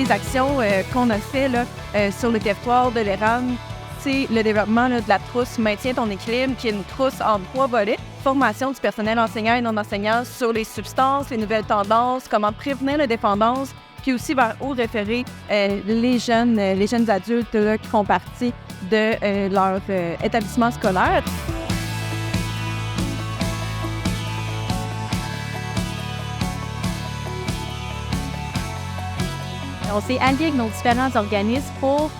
des actions qu'on a fait là, sur le territoire de l'érable, c'est le développement là, de la trousse Maintiens ton équilibre, qui est une trousse en 3 volets. Formation du personnel enseignant et non enseignant sur les substances, les nouvelles tendances, comment prévenir la dépendance, puis aussi vers où référer les jeunes adultes là, qui font partie de leur établissement scolaire. On s'est allié avec nos différents organismes pour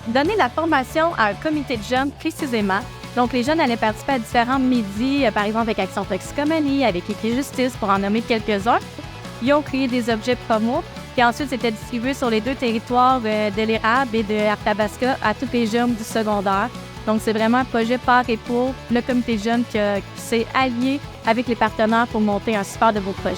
donner la formation à un comité de jeunes précisément. Donc, les jeunes allaient participer à différents midis, par exemple avec Action Toxicomanie, avec Écrit-Justice, pour en nommer quelques-uns. Ils ont créé des objets promo, qui ensuite étaient distribués sur les 2 territoires de l'Érable et de Arthabasca à tous les jeunes du secondaire. Donc, c'est vraiment un projet par et pour le comité de jeunes qui s'est allié avec les partenaires pour monter un super de beau projet.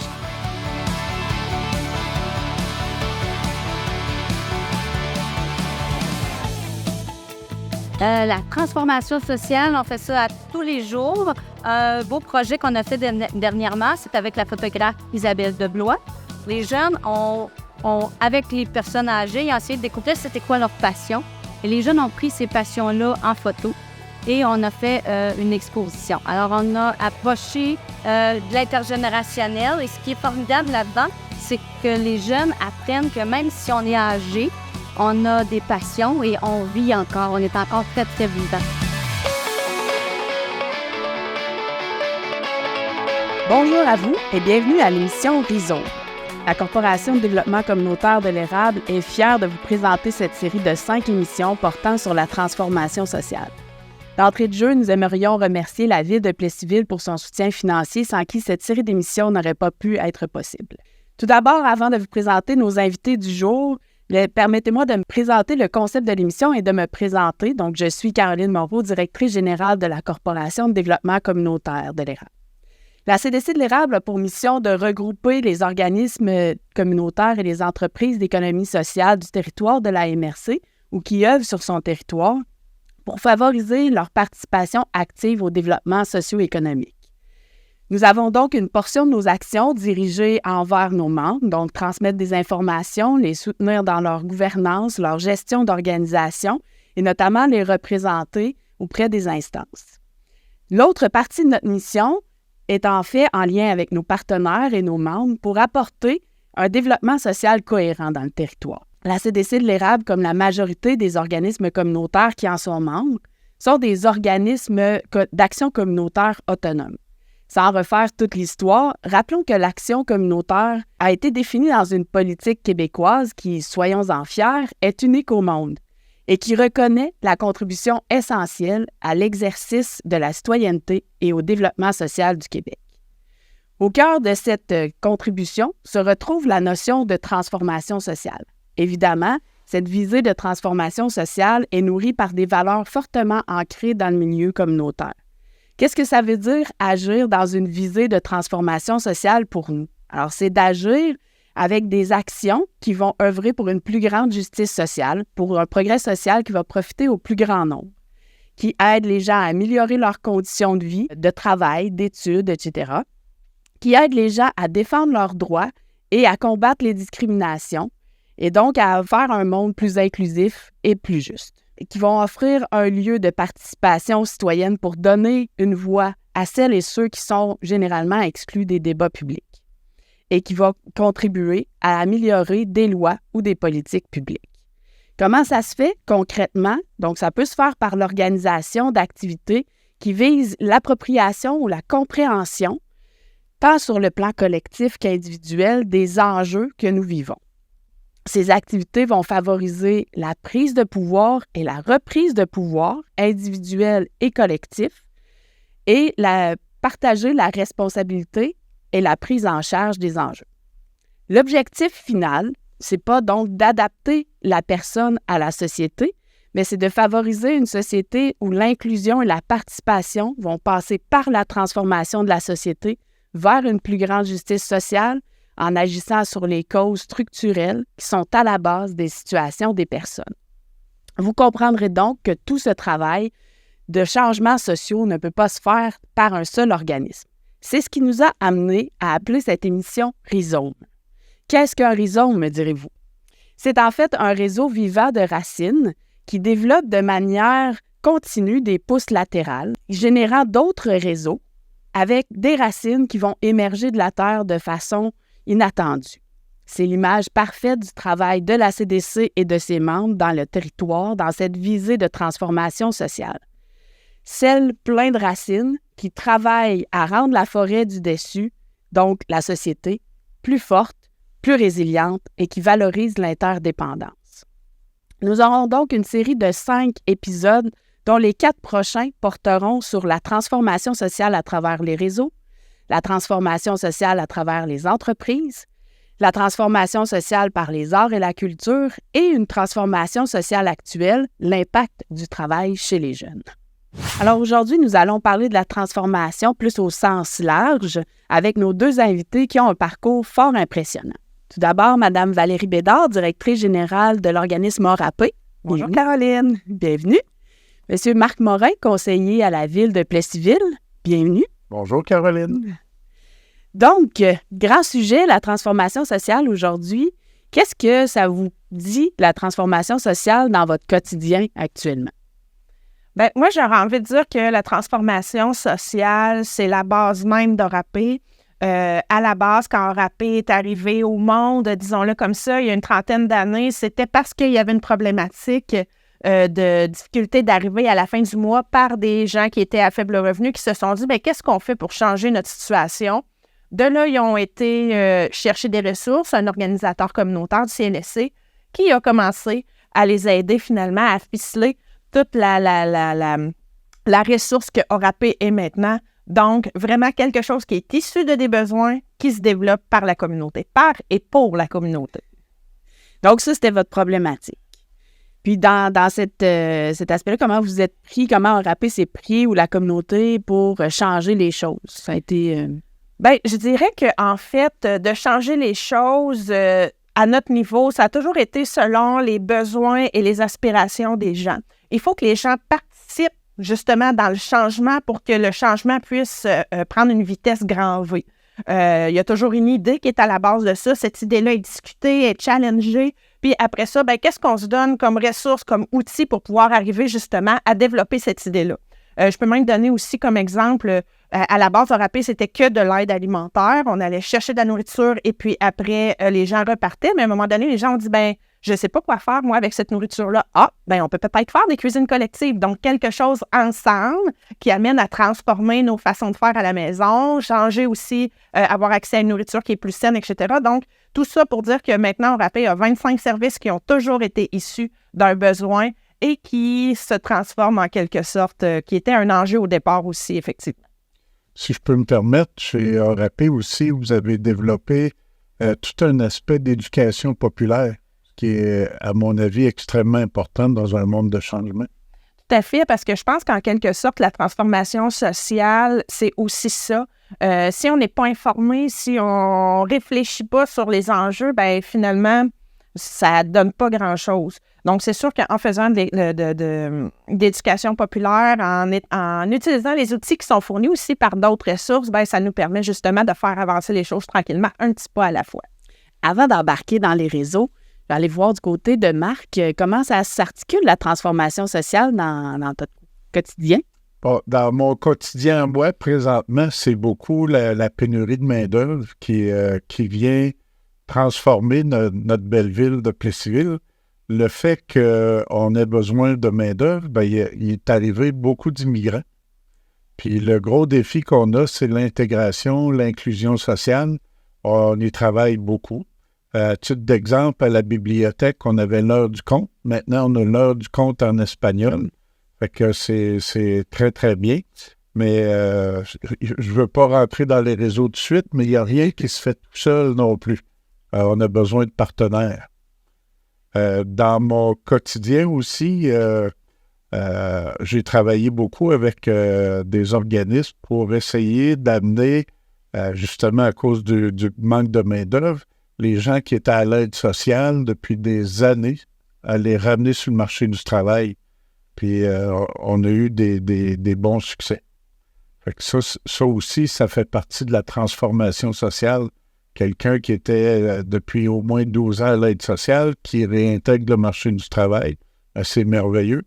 La transformation sociale, on fait ça à tous les jours. Un beau projet qu'on a fait dernièrement, c'est avec la photographe Isabelle Deblois. Les jeunes ont avec les personnes âgées, ils ont essayé de découvrir c'était quoi leur passion. Et les jeunes ont pris ces passions-là en photo et on a fait une exposition. Alors, on a approché de l'intergénérationnel et ce qui est formidable là-dedans, c'est que les jeunes apprennent que même si on est âgé, on a des passions et on vit encore. On est encore très, très vivant. Bonjour à vous et bienvenue à l'émission Rhizome. La Corporation de développement communautaire de l'Érable est fière de vous présenter cette série de 5 émissions portant sur la transformation sociale. D'entrée de jeu, nous aimerions remercier la Ville de Plessisville pour son soutien financier sans qui cette série d'émissions n'aurait pas pu être possible. Tout d'abord, avant de vous présenter nos invités du jour, permettez-moi de me présenter le concept de l'émission et de me présenter. Donc, je suis Caroline Moreau, directrice générale de la Corporation de développement communautaire de l'Érable. La CDC de l'Érable a pour mission de regrouper les organismes communautaires et les entreprises d'économie sociale du territoire de la MRC ou qui œuvrent sur son territoire pour favoriser leur participation active au développement socio-économique. Nous avons donc une portion de nos actions dirigées envers nos membres, donc transmettre des informations, les soutenir dans leur gouvernance, leur gestion d'organisation et notamment les représenter auprès des instances. L'autre partie de notre mission est en fait en lien avec nos partenaires et nos membres pour apporter un développement social cohérent dans le territoire. La CDC de l'Érable, comme la majorité des organismes communautaires qui en sont membres, sont des organismes d'action communautaire autonomes. Sans refaire toute l'histoire, rappelons que l'action communautaire a été définie dans une politique québécoise qui, soyons-en fiers, est unique au monde et qui reconnaît la contribution essentielle à l'exercice de la citoyenneté et au développement social du Québec. Au cœur de cette contribution se retrouve la notion de transformation sociale. Évidemment, cette visée de transformation sociale est nourrie par des valeurs fortement ancrées dans le milieu communautaire. Qu'est-ce que ça veut dire agir dans une visée de transformation sociale pour nous? Alors, c'est d'agir avec des actions qui vont œuvrer pour une plus grande justice sociale, pour un progrès social qui va profiter au plus grand nombre, qui aide les gens à améliorer leurs conditions de vie, de travail, d'études, etc., qui aide les gens à défendre leurs droits et à combattre les discriminations, et donc à faire un monde plus inclusif et plus juste, qui vont offrir un lieu de participation citoyenne pour donner une voix à celles et ceux qui sont généralement exclus des débats publics et qui va contribuer à améliorer des lois ou des politiques publiques. Comment ça se fait concrètement? Donc, ça peut se faire par l'organisation d'activités qui visent l'appropriation ou la compréhension, tant sur le plan collectif qu'individuel, des enjeux que nous vivons. Ces activités vont favoriser la prise de pouvoir et la reprise de pouvoir individuel et collectif et partager la responsabilité et la prise en charge des enjeux. L'objectif final, c'est pas donc d'adapter la personne à la société, mais c'est de favoriser une société où l'inclusion et la participation vont passer par la transformation de la société vers une plus grande justice sociale en agissant sur les causes structurelles qui sont à la base des situations des personnes. Vous comprendrez donc que tout ce travail de changements sociaux ne peut pas se faire par un seul organisme. C'est ce qui nous a amené à appeler cette émission Rhizome. Qu'est-ce qu'un rhizome, me direz-vous? C'est en fait un réseau vivant de racines qui développe de manière continue des pousses latérales, générant d'autres réseaux avec des racines qui vont émerger de la terre de façon inattendue. C'est l'image parfaite du travail de la CDC et de ses membres dans le territoire, dans cette visée de transformation sociale. Celle pleine de racines qui travaillent à rendre la forêt du dessus, donc la société, plus forte, plus résiliente et qui valorise l'interdépendance. Nous aurons donc une série de 5 épisodes dont les 4 prochains porteront sur la transformation sociale à travers les réseaux, la transformation sociale à travers les entreprises, la transformation sociale par les arts et la culture et une transformation sociale actuelle, l'impact du travail chez les jeunes. Alors aujourd'hui, nous allons parler de la transformation plus au sens large avec nos 2 invités qui ont un parcours fort impressionnant. Tout d'abord, Mme Valérie Bédard, directrice générale de l'organisme ORAPé. Bonjour Caroline. Bienvenue. Monsieur Marc Morin, conseiller à la ville de Plessisville. Bienvenue. Bonjour Caroline. Donc, grand sujet, la transformation sociale aujourd'hui. Qu'est-ce que ça vous dit, la transformation sociale, dans votre quotidien actuellement? Bien, moi, j'aurais envie de dire que la transformation sociale, c'est la base même d'ORAPé. À la base, quand ORAPé est arrivé au monde, disons-le comme ça, il y a une trentaine d'années, c'était parce qu'il y avait une problématique de difficulté d'arriver à la fin du mois par des gens qui étaient à faible revenu qui se sont dit, bien, qu'est-ce qu'on fait pour changer notre situation? De là, ils ont été chercher des ressources, un organisateur communautaire du CNSC qui a commencé à les aider finalement à ficeler toute la ressource que ORAPé est maintenant. Donc, vraiment quelque chose qui est issu de des besoins qui se développent par la communauté, par et pour la communauté. Donc, ça, c'était votre problématique. Puis, dans cet aspect-là, comment vous êtes pris, comment ORAPé s'est pris ou la communauté pour changer les choses? Ça a été... Bien, je dirais qu'en fait, de changer les choses à notre niveau, ça a toujours été selon les besoins et les aspirations des gens. Il faut que les gens participent justement dans le changement pour que le changement puisse prendre une vitesse grand V. Il y a toujours une idée qui est à la base de ça. Cette idée-là est discutée, est challengée. Puis après ça, bien, qu'est-ce qu'on se donne comme ressources, comme outils pour pouvoir arriver justement à développer cette idée-là? Je peux même donner aussi comme exemple, à la base, ORAPé, c'était que de l'aide alimentaire. On allait chercher de la nourriture et puis après, les gens repartaient. Mais à un moment donné, les gens ont dit, bien, je ne sais pas quoi faire, moi, avec cette nourriture-là. Ah, bien, on peut peut-être faire des cuisines collectives. Donc, quelque chose ensemble qui amène à transformer nos façons de faire à la maison, changer aussi, avoir accès à une nourriture qui est plus saine, etc. Donc, tout ça pour dire que maintenant, ORAPé a 25 services qui ont toujours été issus d'un besoin et qui se transforment en quelque sorte, qui était un enjeu au départ aussi, effectivement. Si je peux me permettre, chez ORAPé aussi, vous avez développé tout un aspect d'éducation populaire qui est, à mon avis, extrêmement important dans un monde de changement. Tout à fait, parce que je pense qu'en quelque sorte, la transformation sociale, c'est aussi ça. Si on n'est pas informé, si on ne réfléchit pas sur les enjeux, bien finalement, ça ne donne pas grand-chose. Donc, c'est sûr qu'en faisant d'éducation populaire, en utilisant les outils qui sont fournis aussi par d'autres ressources, bien, ça nous permet justement de faire avancer les choses tranquillement, un petit pas à la fois. Avant d'embarquer dans les réseaux, je vais aller voir du côté de Marc, comment ça s'articule la transformation sociale dans notre quotidien? Bon, dans mon quotidien, moi, présentement, c'est beaucoup la pénurie de main-d'œuvre qui vient transformer notre belle ville de Plessisville. Le fait qu'on ait besoin de main-d'œuvre, bien, il est arrivé beaucoup d'immigrants. Puis le gros défi qu'on a, c'est l'intégration, l'inclusion sociale. On y travaille beaucoup. À titre d'exemple, à la bibliothêque, on avait l'heure du compte. Maintenant, on a l'heure du compte en espagnol. Fait que c'est très, très bien. Mais je ne veux pas rentrer dans les réseaux tout de suite, mais il n'y a rien qui se fait tout seul non plus. On a besoin de partenaires. Dans mon quotidien aussi, j'ai travaillé beaucoup avec des organismes pour essayer d'amener, justement à cause du manque de main-d'œuvre, les gens qui étaient à l'aide sociale depuis des années, à les ramener sur le marché du travail. Puis on a eu des bons succès. Fait que ça aussi, ça fait partie de la transformation sociale quelqu'un qui était depuis au moins 12 ans à l'aide sociale, qui réintègre le marché du travail. C'est merveilleux.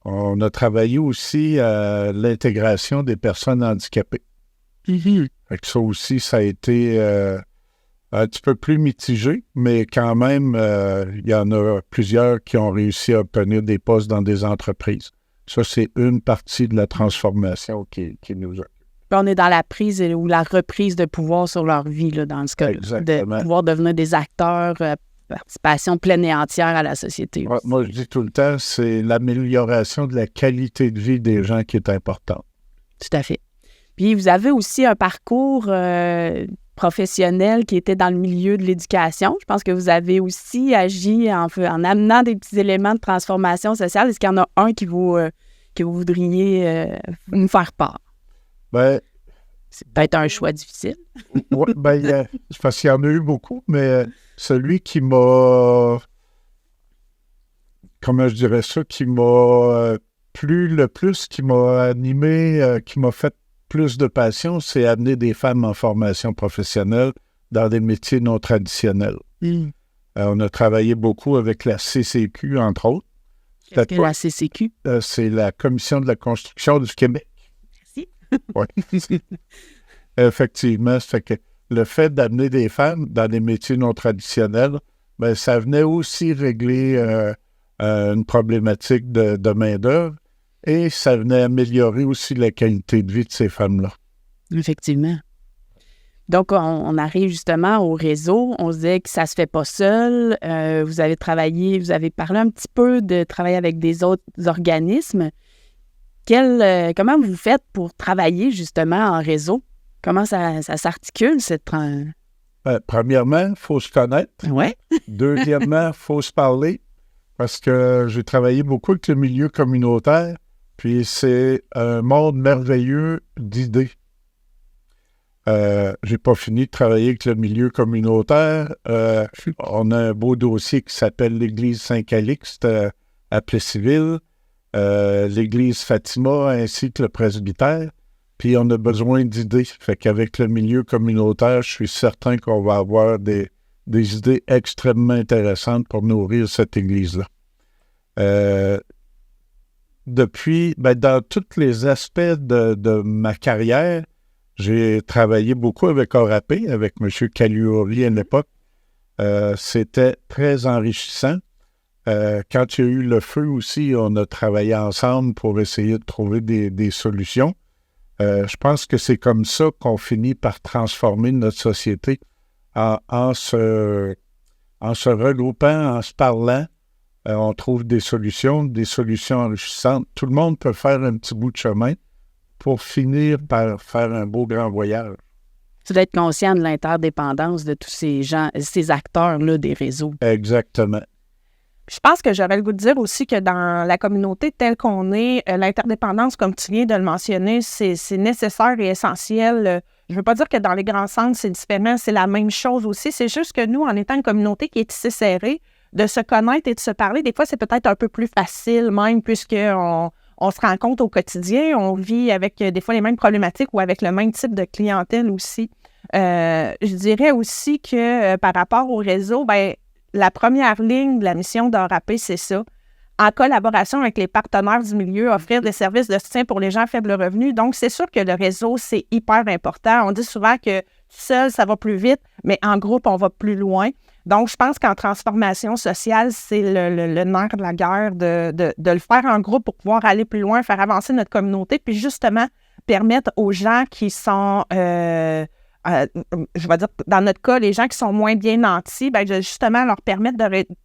On a travaillé aussi à l'intégration des personnes handicapées. Fait que ça aussi, ça a été un petit peu plus mitigé, mais quand même, il y en a plusieurs qui ont réussi à obtenir des postes dans des entreprises. Ça, c'est une partie de la transformation qui nous a. On est dans la prise ou la reprise de pouvoir sur leur vie, là, dans ce cas, de pouvoir devenir des acteurs, participation pleine et entière à la société. Ouais, moi, je dis tout le temps, c'est l'amélioration de la qualité de vie des gens qui est importante. Tout à fait. Puis, vous avez aussi un parcours professionnel qui était dans le milieu de l'éducation. Je pense que vous avez aussi agi en amenant des petits éléments de transformation sociale. Est-ce qu'il y en a un que vous voudriez nous faire part? Ben, c'est peut-être un choix difficile. Oui, c'est parce qu'il y en a eu beaucoup, mais celui qui m'a, comment je dirais ça, qui m'a plu le plus, qui m'a animé, qui m'a fait plus de passion, c'est amener des femmes en formation professionnelle dans des métiers non traditionnels. On a travaillé beaucoup avec la CCQ, entre autres. Qu'est-ce que la CCQ? C'est la Commission de la construction du Québec. Oui. Effectivement, ça fait que le fait d'amener des femmes dans des métiers non traditionnels, ben, ça venait aussi régler une problématique de main-d'œuvre et ça venait améliorer aussi la qualité de vie de ces femmes-là. Effectivement. Donc, on arrive justement au réseau. On se disait que ça se fait pas seul. Vous avez parlé un petit peu de travailler avec des autres organismes. Comment vous faites pour travailler justement en réseau? Comment ça s'articule, cette... Premièrement, il faut se connaître. Ouais. Deuxièmement, il faut se parler parce que j'ai travaillé beaucoup avec le milieu communautaire, puis c'est un monde merveilleux d'idées. J'ai pas fini de travailler avec le milieu communautaire. On a un beau dossier qui s'appelle l'Église Saint-Calixte à Plessisville. L'Église Fatima ainsi que le presbytère, puis on a besoin d'idées. Fait qu'avec le milieu communautaire, je suis certain qu'on va avoir des idées extrêmement intéressantes pour nourrir cette Église-là. Depuis, dans tous les aspects de ma carrière, j'ai travaillé beaucoup avec ORAP, avec M. Caliuri à l'époque. C'était très enrichissant. Quand il y a eu le feu aussi, on a travaillé ensemble pour essayer de trouver des solutions. Je pense que c'est comme ça qu'on finit par transformer notre société en se regroupant, en se parlant. On trouve des solutions enrichissantes. Tout le monde peut faire un petit bout de chemin pour finir par faire un beau grand voyage. Tu dois être conscient de l'interdépendance de tous ces gens, ces acteurs-là des réseaux. Exactement. Je pense que j'aurais le goût de dire aussi que dans la communauté telle qu'on est, l'interdépendance, comme tu viens de le mentionner, c'est nécessaire et essentiel. Je ne veux pas dire que dans les grands centres, c'est différent, c'est la même chose aussi. C'est juste que nous, en étant une communauté qui est tissée serrée, de se connaître et de se parler, des fois, c'est peut-être un peu plus facile même puisqu'on se rencontre au quotidien, on vit avec des fois les mêmes problématiques ou avec le même type de clientèle aussi. Je dirais aussi que par rapport au réseau, la première ligne de la mission d'ORAP, c'est ça. En collaboration avec les partenaires du milieu, offrir des services de soutien pour les gens à faible revenu. Donc, c'est sûr que le réseau, c'est hyper important. On dit souvent que seul, ça va plus vite, mais en groupe, on va plus loin. Donc, je pense qu'en transformation sociale, c'est le nerf de la guerre de le faire en groupe pour pouvoir aller plus loin, faire avancer notre communauté, puis justement permettre aux gens qui sont... je vais dire, dans notre cas, les gens qui sont moins bien nantis, justement leur permettre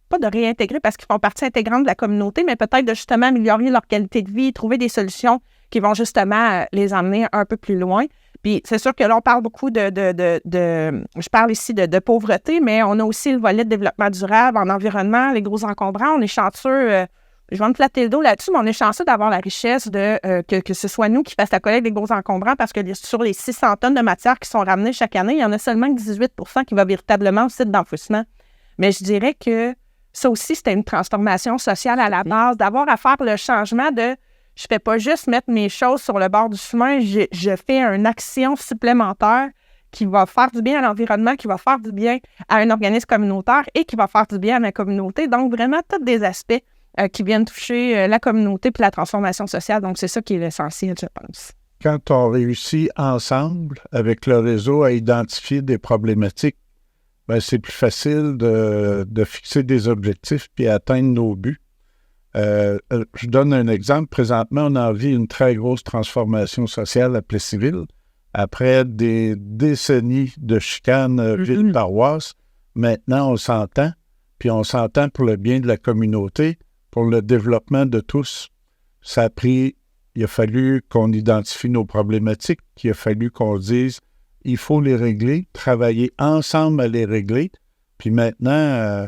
pas de réintégrer parce qu'ils font partie intégrante de la communauté, mais peut-être de justement améliorer leur qualité de vie, trouver des solutions qui vont justement les emmener un peu plus loin. Puis c'est sûr que là, on parle beaucoup je parle ici de pauvreté, mais on a aussi le volet de développement durable en environnement, les gros encombrants. On est chanceux, je vais me flatter le dos là-dessus, mais on est chanceux d'avoir la richesse que ce soit nous qui fasse la collecte des gros encombrants parce que sur les 600 tonnes de matière qui sont ramenées chaque année, il y en a seulement que 18 % qui va véritablement au site d'enfouissement. Mais je dirais que ça aussi, c'était une transformation sociale à la base, d'avoir à faire le changement de je ne fais pas juste mettre mes choses sur le bord du chemin, je fais une action supplémentaire qui va faire du bien à l'environnement, qui va faire du bien à un organisme communautaire et qui va faire du bien à la communauté. Donc, vraiment, tous des aspects qui viennent toucher la communauté puis la transformation sociale. Donc, c'est ça qui est l'essentiel, je pense. Quand on réussit ensemble, avec le réseau, à identifier des problématiques, ben, c'est plus facile de fixer des objectifs puis atteindre nos buts. Je donne un exemple. Présentement, on a vu une très grosse transformation sociale à Plessisville. Après des décennies de chicanes ville-paroisse, maintenant, on s'entend, puis on s'entend pour le bien de la communauté, pour le développement de tous. Il a fallu qu'on identifie nos problématiques, il a fallu qu'on dise il faut les régler, travailler ensemble à les régler. Puis maintenant,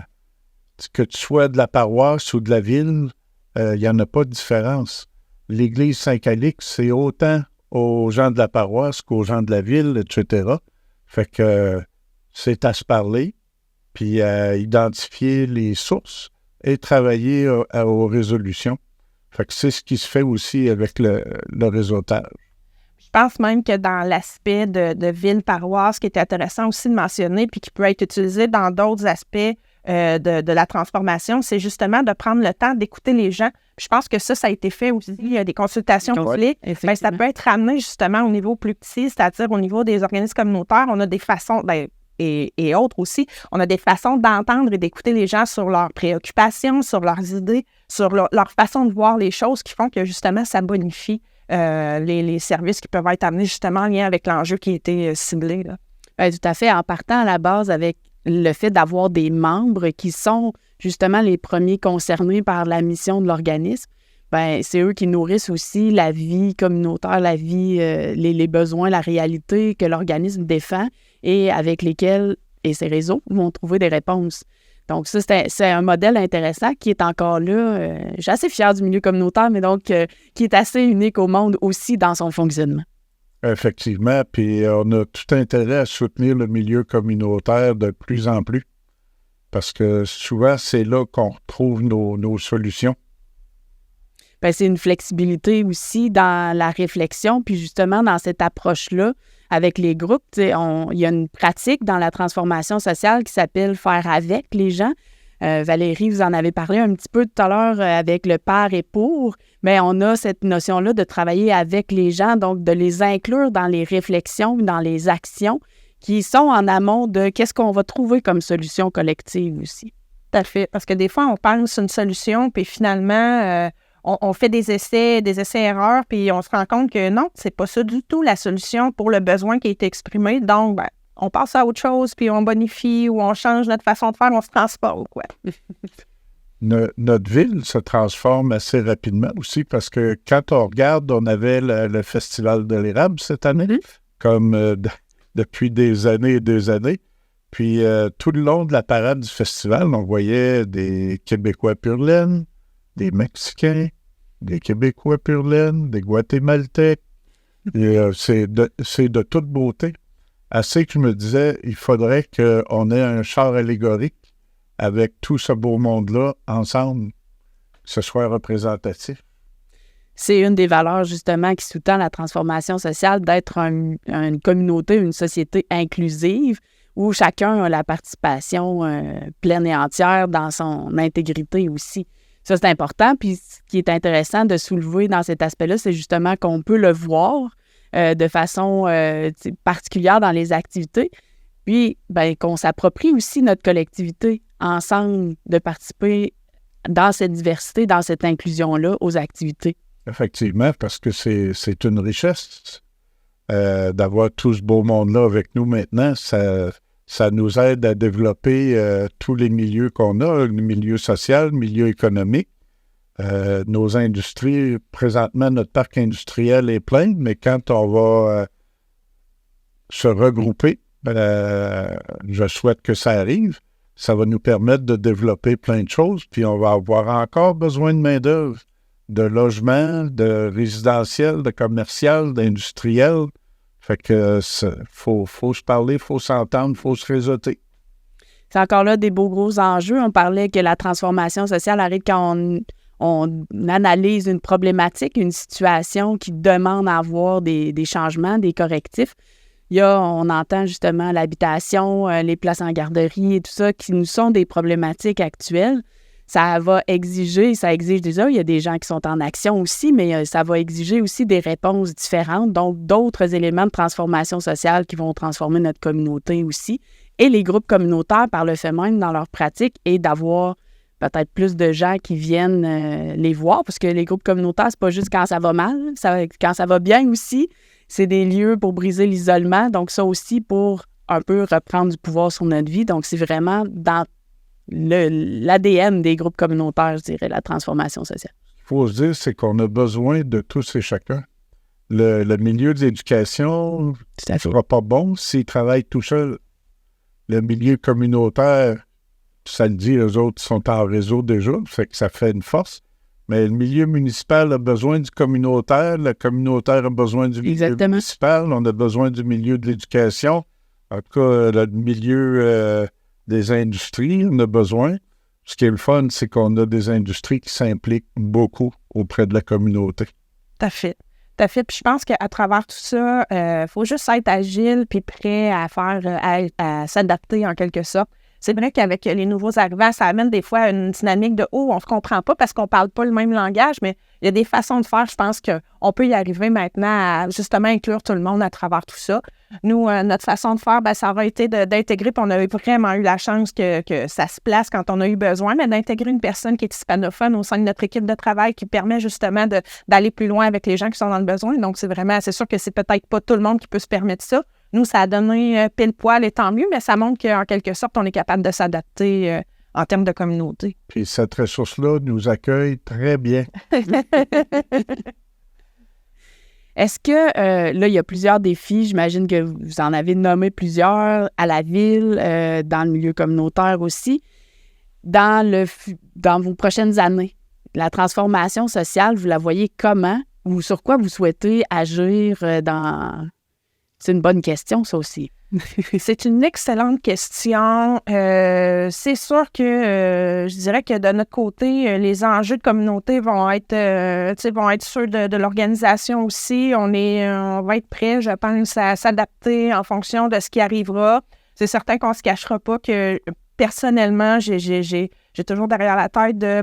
que tu sois de la paroisse ou de la ville, il n'y en a pas de différence. L'Église Saint-Calix, c'est autant aux gens de la paroisse qu'aux gens de la ville, etc. Fait que c'est à se parler, puis à identifier les sources et travailler aux résolutions. Fait que c'est ce qui se fait aussi avec le réseautage. Je pense même que dans l'aspect de ville-paroisse, qui est intéressant aussi de mentionner, puis qui peut être utilisé dans d'autres aspects de la transformation, c'est justement de prendre le temps d'écouter les gens. Puis je pense que ça a été fait aussi. Il y a des consultations publiques. Bien, ça peut être ramené justement au niveau plus petit, c'est-à-dire au niveau des organismes communautaires. On a des façons, et autres aussi, on a des façons d'entendre et d'écouter les gens sur leurs préoccupations, sur leurs idées, sur leur façon de voir les choses qui font que justement ça bonifie les services qui peuvent être amenés justement en lien avec l'enjeu qui a été ciblé. Là. Bien, tout à fait. En partant à la base avec le fait d'avoir des membres qui sont justement les premiers concernés par la mission de l'organisme, bien, c'est eux qui nourrissent aussi la vie communautaire, la vie, les besoins, la réalité que l'organisme défend et avec lesquels, et ces réseaux, vont trouver des réponses. Donc ça, c'est un modèle intéressant qui est encore là. Je suis assez fière du milieu communautaire, mais donc qui est assez unique au monde aussi dans son fonctionnement. Effectivement, puis on a tout intérêt à soutenir le milieu communautaire de plus en plus, parce que souvent, c'est là qu'on retrouve nos solutions. Bien, c'est une flexibilité aussi dans la réflexion, puis justement dans cette approche-là, avec les groupes, il y a une pratique dans la transformation sociale qui s'appelle « faire avec les gens ». Valérie, vous en avez parlé un petit peu tout à l'heure avec le par et pour, mais on a cette notion-là de travailler avec les gens, donc de les inclure dans les réflexions, dans les actions qui sont en amont de qu'est-ce qu'on va trouver comme solution collective aussi. Tout à fait, parce que des fois, on pense une solution, puis finalement, on fait des essais-erreurs, puis on se rend compte que non, c'est pas ça du tout la solution pour le besoin qui a été exprimé. Donc, on passe à autre chose, puis on bonifie ou on change notre façon de faire, on se transforme, quoi. Notre ville se transforme assez rapidement aussi parce que quand on regarde, on avait le Festival de l'érable cette année, comme depuis des années et des années. Puis tout le long de la parade du festival, on voyait des Québécois pur laine, des Mexicains, des Québécois pur laine, des Guatémaltèques. Et, c'est de toute beauté. Assez que je me disais, il faudrait qu'on ait un char allégorique avec tout ce beau monde-là ensemble, que ce soit représentatif. C'est une des valeurs, justement, qui sous-tend la transformation sociale, d'être une communauté, une société inclusive où chacun a la participation pleine et entière dans son intégrité aussi. Ça, c'est important. Puis, ce qui est intéressant de soulever dans cet aspect-là, c'est justement qu'on peut le voir de façon particulière dans les activités. Puis, qu'on s'approprie aussi notre collectivité ensemble, de participer dans cette diversité, dans cette inclusion-là aux activités. Effectivement, parce que c'est une richesse d'avoir tout ce beau monde-là avec nous maintenant. Ça nous aide à développer tous les milieux qu'on a, le milieu social, le milieu économique. Nos industries, présentement, notre parc industriel est plein, mais quand on va se regrouper, je souhaite que ça arrive, ça va nous permettre de développer plein de choses, puis on va avoir encore besoin de main-d'œuvre, de logement, de résidentiel, de commercial, d'industriel. Fait que faut se parler, il faut s'entendre, il faut se réseauter. C'est encore là des beaux gros enjeux. On parlait que la transformation sociale arrive quand on analyse une problématique, une situation qui demande à avoir des changements, des correctifs. On entend justement l'habitation, les places en garderie et tout ça, qui nous sont des problématiques actuelles. Ça exige déjà, il y a des gens qui sont en action aussi, mais ça va exiger aussi des réponses différentes, donc d'autres éléments de transformation sociale qui vont transformer notre communauté aussi. Et les groupes communautaires, par le fait même, dans leur pratique, et d'avoir peut-être plus de gens qui viennent les voir, parce que les groupes communautaires, c'est pas juste quand ça va mal, quand ça va bien aussi, c'est des lieux pour briser l'isolement, donc ça aussi pour un peu reprendre du pouvoir sur notre vie. Donc c'est vraiment dans l'ADN des groupes communautaires, je dirais, la transformation sociale. Ce qu'il faut se dire, c'est qu'on a besoin de tous et chacun. Le milieu de l'éducation ne sera pas bon s'il travaille tout seul. Le milieu communautaire, ça le dit, eux autres sont en réseau déjà, ça fait une force. Mais le milieu municipal a besoin du communautaire, le communautaire a besoin du milieu municipal, on a besoin du milieu de l'éducation. En tout cas, le milieu des industries, on a besoin. Ce qui est le fun, c'est qu'on a des industries qui s'impliquent beaucoup auprès de la communauté. Tout à fait. Puis je pense qu'à travers tout ça, il faut juste être agile puis prêt à à s'adapter en quelque sorte. C'est vrai qu'avec les nouveaux arrivants, ça amène des fois une dynamique de « Oh, on se comprend pas parce qu'on parle pas le même langage », mais il y a des façons de faire. Je pense qu'on peut y arriver maintenant à justement inclure tout le monde à travers tout ça. Nous, notre façon de faire, ça aurait été d'intégrer, puis on a vraiment eu la chance que ça se place quand on a eu besoin, mais d'intégrer une personne qui est hispanophone au sein de notre équipe de travail qui permet justement d'aller plus loin avec les gens qui sont dans le besoin. Donc, c'est sûr que c'est peut-être pas tout le monde qui peut se permettre ça. Nous, ça a donné pile poil et tant mieux, mais ça montre qu'en quelque sorte, on est capable de s'adapter en termes de communauté. Puis cette ressource-là nous accueille très bien. Est-ce que, là, il y a plusieurs défis, j'imagine que vous en avez nommé plusieurs à la ville, dans le milieu communautaire aussi. Dans vos prochaines années, la transformation sociale, vous la voyez comment ou sur quoi vous souhaitez agir dans... C'est une bonne question, ça aussi. C'est une excellente question. C'est sûr que je dirais que de notre côté, les enjeux de communauté vont être ceux de l'organisation aussi. On va être prêt, je pense, à s'adapter en fonction de ce qui arrivera. C'est certain qu'on ne se cachera pas que personnellement, j'ai toujours derrière la tête de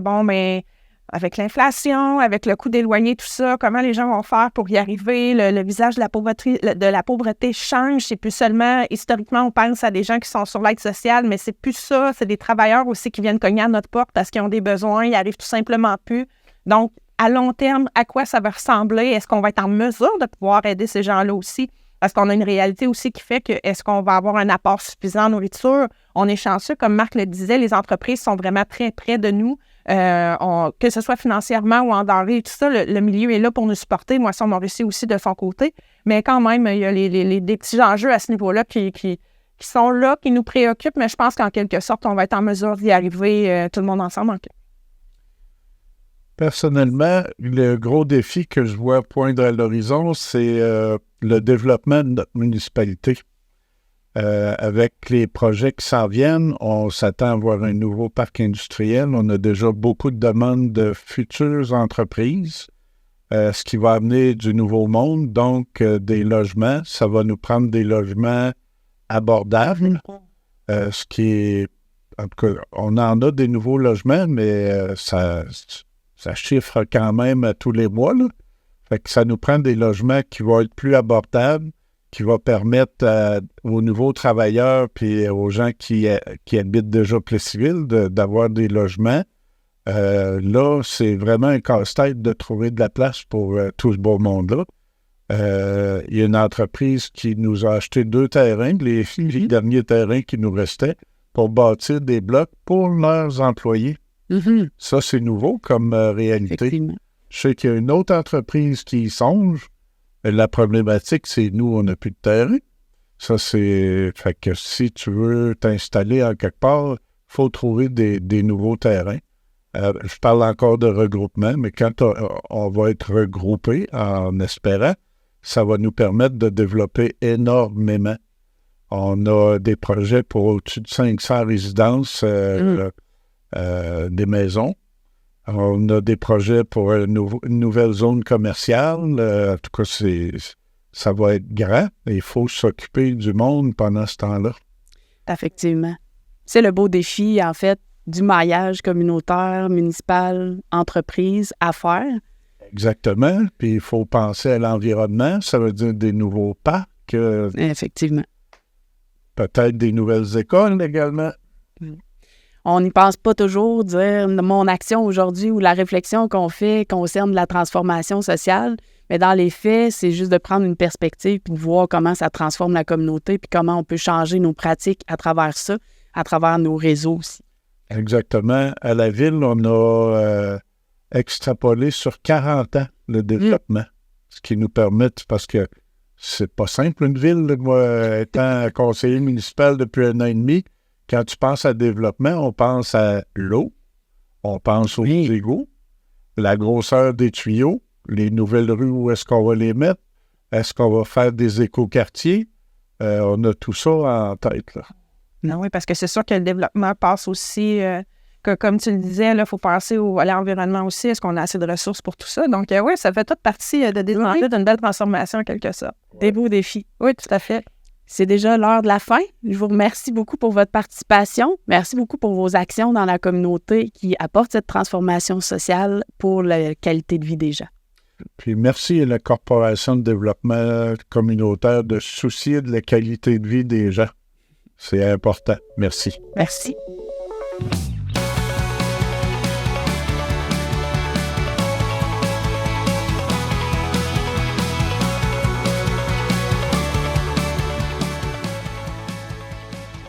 avec l'inflation, avec le coût des loyers, tout ça, comment les gens vont faire pour y arriver? Le visage de la pauvreté change. C'est plus seulement, historiquement, on pense à des gens qui sont sur l'aide sociale, mais c'est plus ça. C'est des travailleurs aussi qui viennent cogner à notre porte parce qu'ils ont des besoins, ils n'arrivent tout simplement plus. Donc, à long terme, à quoi ça va ressembler? Est-ce qu'on va être en mesure de pouvoir aider ces gens-là aussi? Parce qu'on a une réalité aussi qui fait que est-ce qu'on va avoir un apport suffisant en nourriture? On est chanceux, comme Marc le disait, les entreprises sont vraiment très près de nous. Que ce soit financièrement ou en denrées et tout ça, le milieu est là pour nous supporter. Moisson Mauricie aussi de son côté. Mais quand même, il y a des petits enjeux à ce niveau-là qui sont là, qui nous préoccupent, mais je pense qu'en quelque sorte, on va être en mesure d'y arriver tout le monde ensemble. Personnellement, le gros défi que je vois poindre à l'horizon, c'est le développement de notre municipalité. Avec les projets qui s'en viennent, on s'attend à avoir un nouveau parc industriel. On a déjà beaucoup de demandes de futures entreprises, ce qui va amener du nouveau monde, donc des logements. Ça va nous prendre des logements abordables, ce qui est... En tout cas, on en a des nouveaux logements, mais ça chiffre quand même à tous les mois, là. Fait que ça nous prend des logements qui vont être plus abordables, qui va permettre aux nouveaux travailleurs puis aux gens qui habitent déjà Plessisville d'avoir des logements. Là, c'est vraiment un casse-tête de trouver de la place pour tout ce beau monde-là. Il y a une entreprise qui nous a acheté 2 terrains, les derniers terrains qui nous restaient, pour bâtir des blocs pour leurs employés. Mm-hmm. Ça, c'est nouveau comme réalité. Je sais qu'il y a une autre entreprise qui y songe. La problématique, c'est nous, on n'a plus de terrain. Ça, c'est... Fait que si tu veux t'installer en quelque part, il faut trouver des nouveaux terrains. Je parle encore de regroupement, mais quand on va être regroupé, en espérant, ça va nous permettre de développer énormément. On a des projets pour au-dessus de 500 résidences, des maisons. On a des projets pour une nouvelle zone commerciale. En tout cas, ça va être grand et il faut s'occuper du monde pendant ce temps-là. Effectivement. C'est le beau défi, en fait, du maillage communautaire, municipal, entreprise à faire. Exactement. Puis il faut penser à l'environnement. Ça veut dire des nouveaux parcs. Effectivement. Peut-être des nouvelles écoles également. On n'y pense pas toujours, dire mon action aujourd'hui ou la réflexion qu'on fait concerne la transformation sociale, mais dans les faits, c'est juste de prendre une perspective puis de voir comment ça transforme la communauté puis comment on peut changer nos pratiques à travers ça, à travers nos réseaux aussi. Exactement. À la ville, on a extrapolé sur 40 ans le développement, ce qui nous permet, parce que c'est pas simple une ville, là, moi, étant conseiller municipal depuis 1 an et demi, quand tu penses à développement, on pense à l'eau, on pense aux égouts, la grosseur des tuyaux, les nouvelles rues, où est-ce qu'on va les mettre, est-ce qu'on va faire des écoquartiers, on a tout ça en tête, là. Non, oui, parce que c'est sûr que le développement passe aussi, que comme tu le disais, il faut penser à l'environnement aussi. Est-ce qu'on a assez de ressources pour tout ça? Donc, oui, ça fait toute partie des enjeux d'une belle transformation en quelque sorte. Des beaux défis. Oui, tout à fait. C'est déjà l'heure de la fin. Je vous remercie beaucoup pour votre participation. Merci beaucoup pour vos actions dans la communauté qui apportent cette transformation sociale pour la qualité de vie des gens. Puis merci à la Corporation de développement communautaire de se soucier de la qualité de vie des gens. C'est important. Merci. Merci.